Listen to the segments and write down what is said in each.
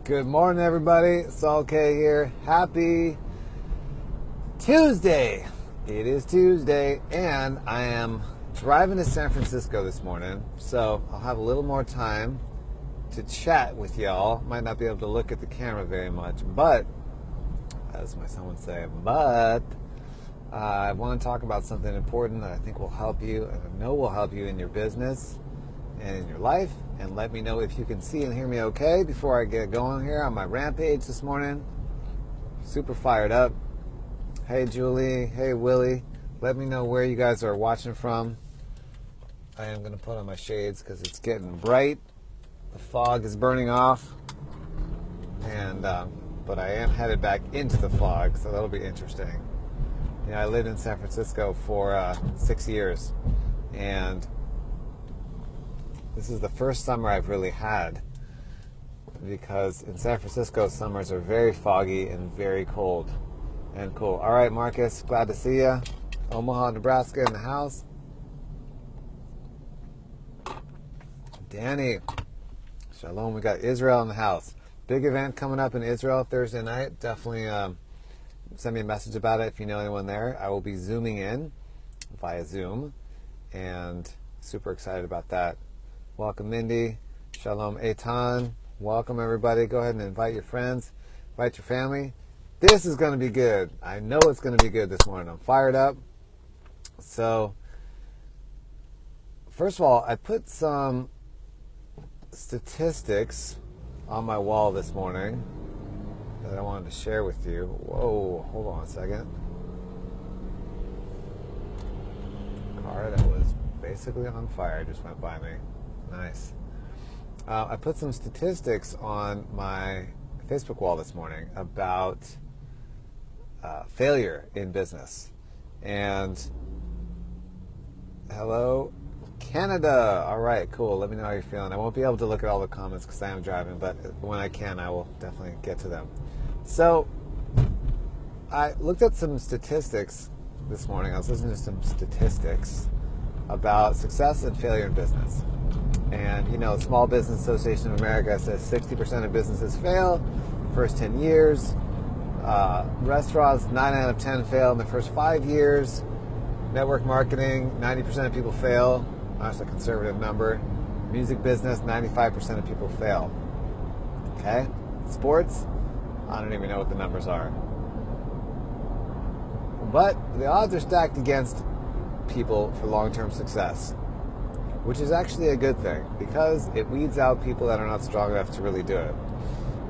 Good morning, everybody. Saul K here. Happy Tuesday. It is Tuesday, and I am driving to San Francisco this morning, so I'll have a little more time to chat with y'all. Might not be able to look at the camera very much, but, as my son would say, I want to talk about something important that I think will help you, and I know will help you in your business and in your life. And let me know if you can see and hear me okay before I get going here on my rampage this morning. Super fired up. Hey Julie, hey Willie, let me know where you guys are watching from. I am going to put on my shades because it's getting bright. The fog is burning off, and but I am headed back into the fog, so that'll be interesting. You know, I lived in San Francisco for 6 years, and this is the first summer I've really had, because in San Francisco, summers are very foggy and very cold and cool. All right, Marcus, glad to see you. Omaha, Nebraska in the house. Danny, shalom, we got Israel in the house. Big event coming up in Israel Thursday night. Definitely send me a message about it if you know anyone there. I will be Zooming in via Zoom, and super excited about that. Welcome, Mindy. Shalom, Eitan. Welcome, everybody. Go ahead and invite your friends. Invite your family. This is going to be good. I know it's going to be good this morning. I'm fired up. So, first of all, I put some statistics on my wall this morning that I wanted to share with you. Whoa, hold on a second. Car that was basically on fire just went by me. Nice. I put some statistics on my Facebook wall this morning about failure in business. And hello, Canada. All right, cool. Let me know how you're feeling. I won't be able to look at all the comments because I am driving, but when I can, I will definitely get to them. So I looked at some statistics this morning. I was listening to some statistics about success and failure in business. And, you know, Small Business Association of America says 60% of businesses fail the first 10 years. Restaurants, 9 out of 10 fail in the first 5 years. Network marketing, 90% of people fail. That's a conservative number. Music business, 95% of people fail. Okay? Sports, I don't even know what the numbers are. But the odds are stacked against people for long-term success, which is actually a good thing because it weeds out people that are not strong enough to really do it.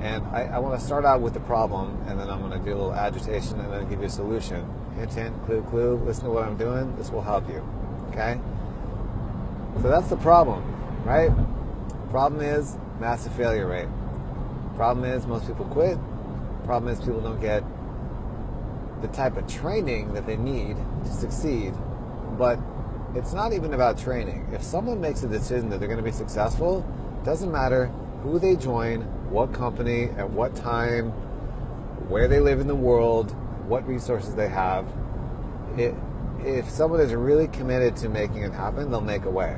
And I want to start out with the problem, and then I'm going to do a little agitation and then give you a solution. Hint, hint, clue, clue. Listen to what I'm doing. This will help you. Okay? So that's the problem, right? Problem is massive failure rate. Problem is most people quit. Problem is people don't get the type of training that they need to succeed. But it's not even about training. If someone makes a decision that they're going to be successful, it doesn't matter who they join, what company, at what time, where they live in the world, what resources they have. If someone is really committed to making it happen, they'll make a way.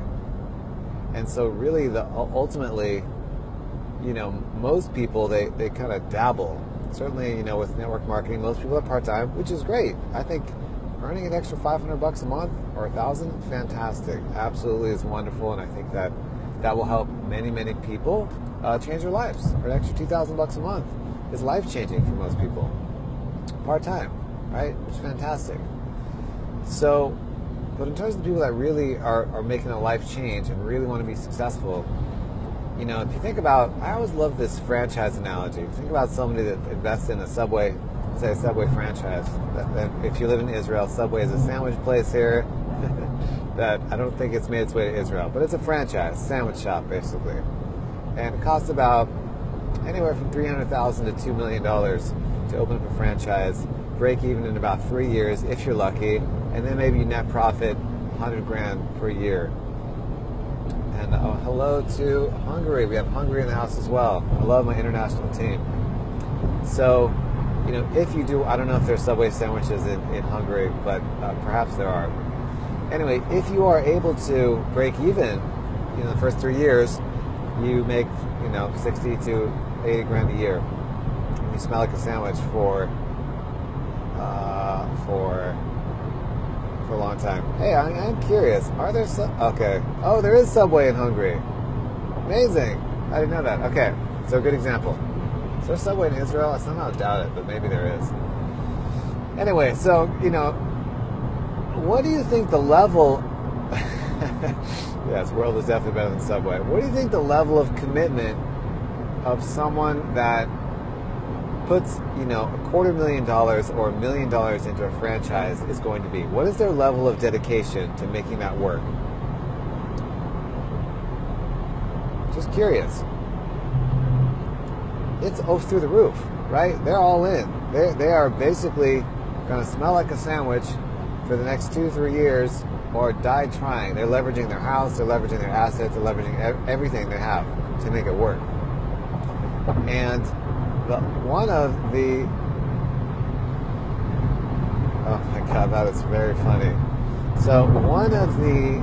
And so really, ultimately, you know, most people, they kind of dabble. Certainly, you know, with network marketing, most people are part-time, which is great. I think earning an extra $500 a month or $1,000, fantastic. Absolutely is wonderful, and I think that will help many, many people change their lives. For an extra $2,000 a month is life-changing for most people. Part-time, right? Which is fantastic. So, but in terms of the people that really are making a life change and really want to be successful, you know, if you think about, I always love this franchise analogy. Think about somebody that invests in a Subway, say a Subway franchise. That if you live in Israel, Subway is a sandwich place here that I don't think it's made its way to Israel, but it's a franchise, sandwich shop basically. And it costs about anywhere from $300,000 to $2 million to open up a franchise, break even in about 3 years if you're lucky, and then maybe net profit $100,000 per year. And hello to Hungary. We have Hungary in the house as well. I love my international team. So, you know, if you do, I don't know if there's Subway sandwiches in Hungary, but perhaps there are. Anyway, if you are able to break even in the first 3 years, you make 60 to 80 grand a year. And you smell like a sandwich for a long time. Hey, I'm curious. Are there okay? Oh, there is Subway in Hungary. Amazing. I didn't know that. Okay, so good example. Is there Subway in Israel? I somehow doubt it, but maybe there is. Anyway, so what do you think the level? Yes, World is definitely better than Subway. What do you think the level of commitment of someone that puts, $250,000 or $1 million into a franchise is going to be? What is their level of dedication to making that work? Just curious. It's through the roof, right? They're all in. They are basically going to smell like a sandwich for the next 2-3 years or die trying. They're leveraging their house, they're leveraging their assets, they're leveraging everything they have to make it work. And one of the... Oh my God, that is very funny. So one of the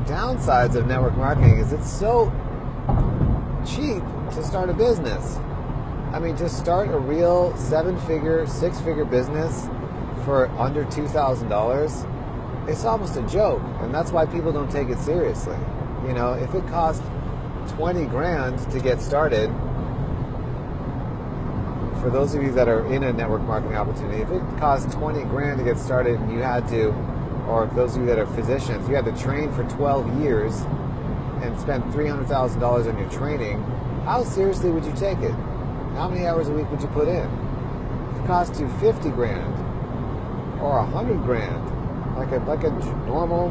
downsides of network marketing is it's so cheap to start a business. I mean, to start a real 7-figure, 6-figure business for under $2,000, it's almost a joke, and that's why people don't take it seriously. If it costs 20 grand to get started, for those of you that are in a network marketing opportunity, if it costs 20 grand to get started and you had to, or those of you that are physicians, you had to train for 12 years and spend $300,000 on your training, how seriously would you take it? How many hours a week would you put in? If it cost you 50 grand or 100 grand, like a normal,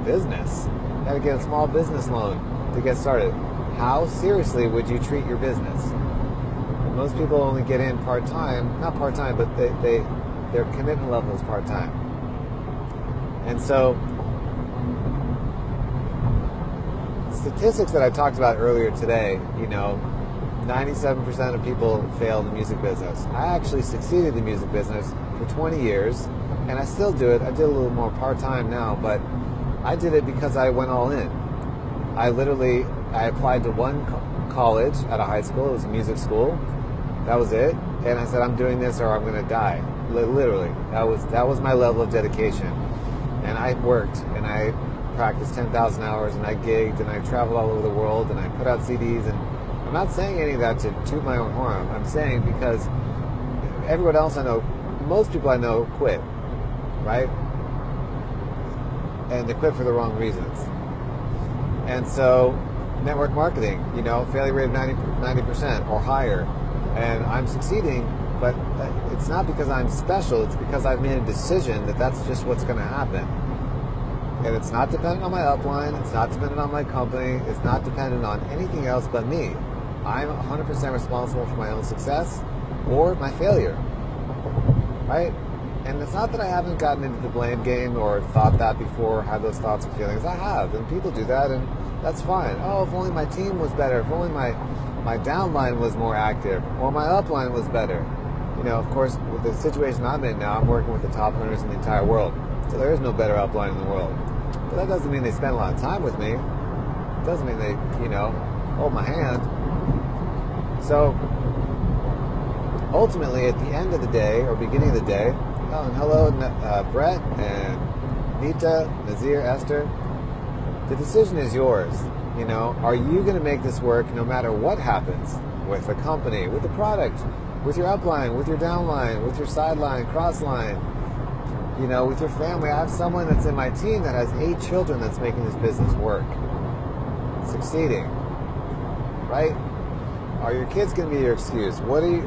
business, you had to get a small business loan to get started. How seriously would you treat your business? Most people only get in part-time, not part-time, but their commitment level is part-time. And so, statistics that I talked about earlier today, 97% of people fail in the music business. I actually succeeded in the music business for 20 years, and I still do it. I did a little more part-time now, but I did it because I went all in. I applied to one college at a high school. It was a music school. That was it. And I said, I'm doing this or I'm going to die. Literally. That was my level of dedication. And I worked, and I practiced 10,000 hours, and I gigged, and I traveled all over the world, and I put out CDs. And I'm not saying any of that to toot my own horn. I'm saying because everyone else I know, most people I know quit, right? And they quit for the wrong reasons. And so, network marketing, failure rate of 90% or higher. And I'm succeeding, but it's not because I'm special. It's because I've made a decision that that's just what's going to happen. And it's not dependent on my upline. It's not dependent on my company. It's not dependent on anything else but me. I'm 100% responsible for my own success or my failure, right? And it's not that I haven't gotten into the blame game or thought that before, had those thoughts and feelings. I have, and people do that, and that's fine. Oh, if only my team was better. If only my downline was more active, or my upline was better. Of course, with the situation I'm in now, I'm working with the top earners in the entire world. So there is no better upline in the world. But that doesn't mean they spend a lot of time with me. It doesn't mean they, hold my hand. So, ultimately, at the end of the day, or beginning of the day, hello, Brett and Nita, Nazir, Esther, the decision is yours. Are you going to make this work no matter what happens with the company, with the product, with your upline, with your downline, with your sideline, crossline, with your family? I have someone that's in my team that has 8 children that's making this business work, succeeding, right? Are your kids going to be your excuse? What do you,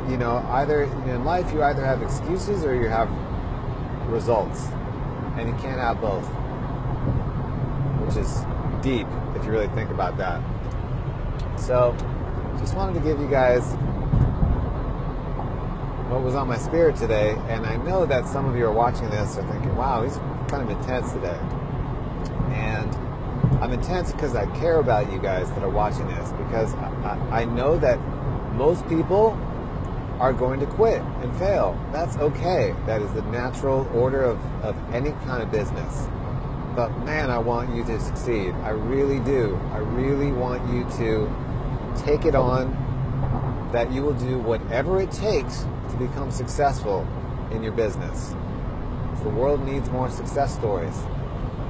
either in life you either have excuses or you have results, and you can't have both, which is deep if you really think about that. So just wanted to give you guys what was on my spirit today, and I know that some of you are watching this are thinking, wow, he's kind of intense today. And I'm intense because I care about you guys that are watching this, because I know that most people are going to quit and fail. That's okay. That is the natural order of any kind of business. but man, I want you to succeed. I really do. I really want you to take it on that you will do whatever it takes to become successful in your business. The world needs more success stories,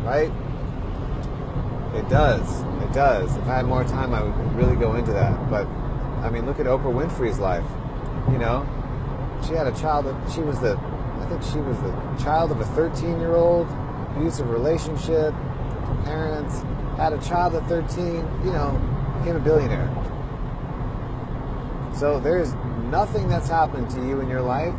right? It does. It does. If I had more time, I would really go into that. But, I mean, look at Oprah Winfrey's life. You know, she had a child that I think she was the child of a 13-year-old, abusive relationship, parents, had a child at 13, you know, became a billionaire. So there's nothing that's happened to you in your life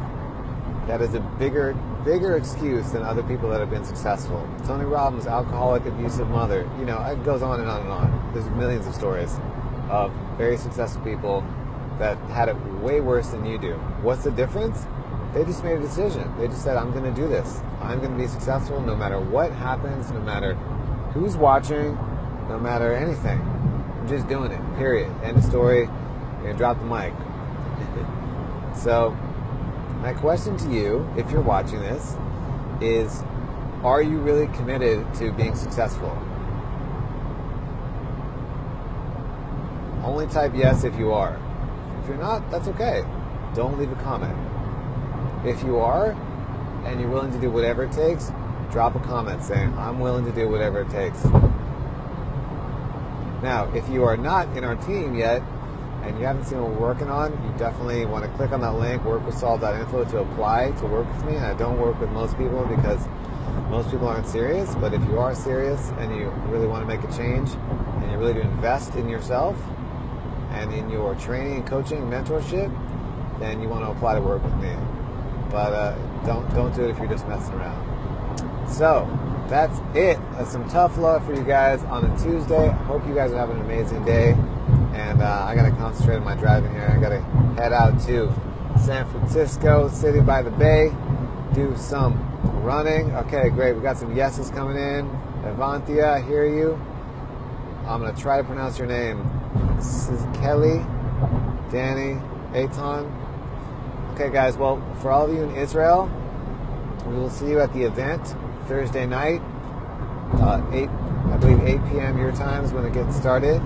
that is a bigger excuse than other people that have been successful. Tony Robbins, alcoholic, abusive mother. You know, it goes on and on and on. There's millions of stories of very successful people that had it way worse than you do. What's the difference? They just made a decision. They just said, I'm going to do this. I'm going to be successful no matter what happens, no matter who's watching, no matter anything. I'm just doing it, period. End of story. You're going to drop the mic. So, my question to you, if you're watching this, is, are you really committed to being successful? Only type yes if you are. If you're not, that's okay. Don't leave a comment. If you are, and you're willing to do whatever it takes, drop a comment saying, I'm willing to do whatever it takes. Now, if you are not in our team yet, and you haven't seen what we're working on, you definitely want to click on that link, workwithsaul.info, to apply to work with me. And I don't work with most people because most people aren't serious, but if you are serious and you really want to make a change and you're really to invest in yourself and in your training and coaching and mentorship, then you want to apply to work with me. But don't do it if you're just messing around. So that's it. That's some tough love for you guys on a Tuesday. I hope you guys are having an amazing day. And I got to concentrate on my driving here. I got to head out to San Francisco, City by the Bay, do some running. Okay, great. We got some yeses coming in. Avantia, I hear you. I'm going to try to pronounce your name. This is Kelly, Danny, Eitan. Okay, guys. Well, for all of you in Israel, we will see you at the event Thursday night, 8 p.m. your time is when it gets started.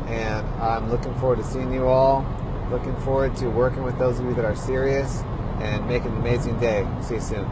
And I'm looking forward to seeing you all. Looking forward to working with those of you that are serious and make an amazing day. See you soon.